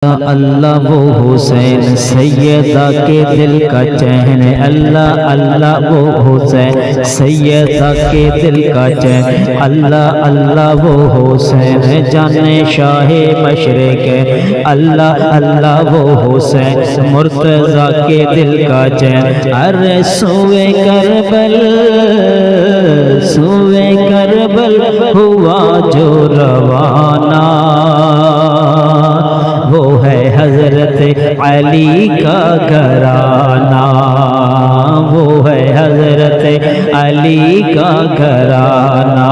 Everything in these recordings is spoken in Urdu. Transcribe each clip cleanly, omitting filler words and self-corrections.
اللہ وہ حسین سیدہ کے دل کا چین، اللہ اللہ وہ حسین سیدہ کے دل کا چین، اللہ اللہ وہ حسین جانے شاہ مشرق، اللہ اللہ وہ حسین مرتضیٰ کے دل کا چین۔ ارے سوئے کربل ہوا جو روانہ، وہ ہے حضرت علی کا گھرانہ، وہ ہے حضرت علی کا گھرانہ۔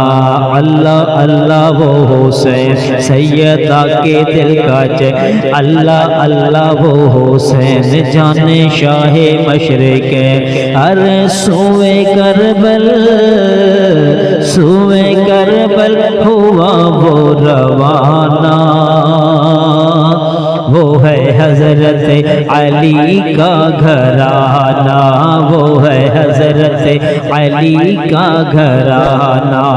اللہ اللہ وہ حسین سیدہ کے دل کا چین، اللہ اللہ وہ حسین جانے شاہ مشرق۔ ارے سوئے کربل ہوا وہ روانہ، وہ ہے حضرت علی کا گھرانہ، وہ ہے حضرت علی کا گھرانہ۔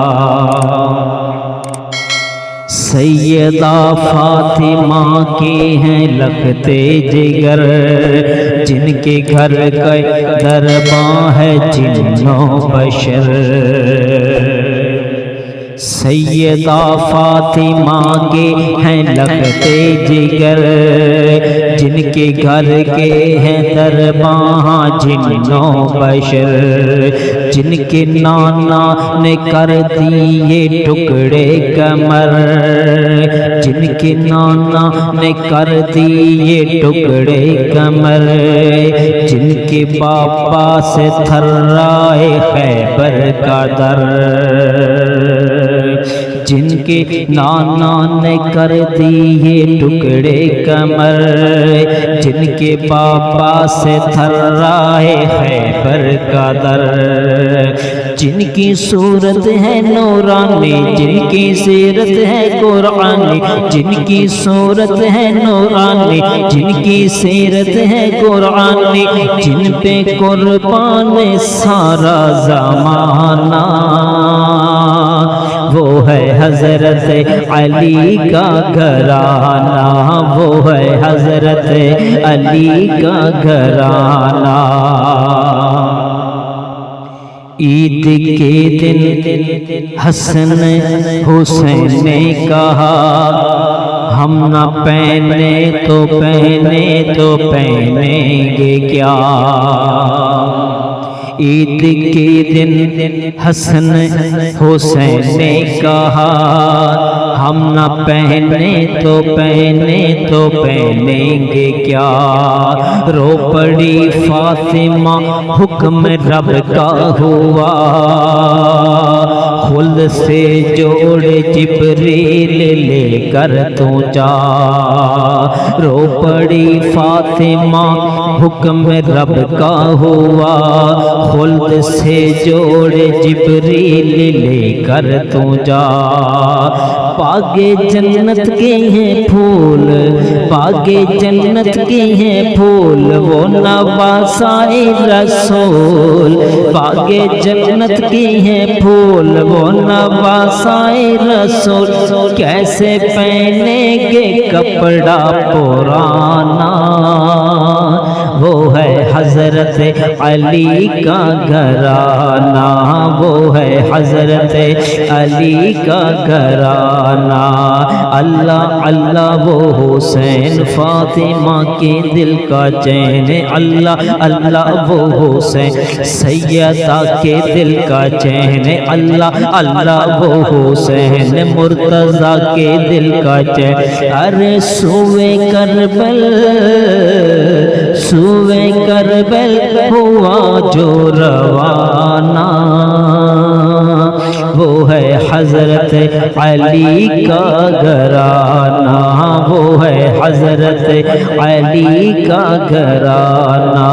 سیدہ فاطمہ کے ہیں لختے جگر، جن کے گھر کا درباں ہے جن و بشر۔ سیدہ فاطمہ کے ہیں لختے جگر، جن کے گھر کے ہیں درباں جن و بشر، جن کے نانا نے کر دیے ٹکڑے کمر، جن کے نانا نے کر دیے ٹکڑے کمر، جن کے باپا سے تھرائے خیبر کا در، جن کے نانا نے کر دیے ٹکڑے کمر، جن کے باپا سے تھرائے خیبر کا در، جن کی صورت ہے نورانی، جن کی سیرت ہے قرآنی، جن کی صورت ہے نورانی، جن کی سیرت ہے قرآنی، جن پہ قربان سارا زمانہ، وہ ہے حضرت علی کا گھرانہ، وہ ہے حضرت علی کا گھرانہ۔ عید کے دن حسن حسین نے کہا، ہم نہ پہنے تو پہنیں گے کیا۔ عید کے دن حسن حسین نے کہا، ہم نہ پہنے تو پہنیں گے کیا۔ رو پڑی فاطمہ حکم رب کا ہوا، خلد سے جوڑ جبریل لے کر تو جا۔ رو پڑی فاطمہ حکم رب کا ہوا، خلد سے جوڑ جبریل لے کر تو جا۔ باغ جنت کے ہیں پھول، باغ جنت کے ہیں پھول، وہ نواسائے رسول۔ باغ جنت کے ہیں پھول، وہ نواسائے رسول، کیسے پہنیں گے کپڑا پرانا۔ وہ ہے حضرت علی کا گھرانہ، وہ ہے حضرت علی کا گھرانہ۔ اللہ اللہ وہ حسین فاطمہ کے دل کا چین، اللہ اللہ وہ حسین سیدہ کے دل کا چین، اللہ اللہ وہ حسین مرتضیٰ کے دل کا چین۔ ارے سوئے کربل ہوا جو روانہ، وہ ہے حضرت علی کا گھرانہ، وہ ہے حضرت علی کا گھرانہ۔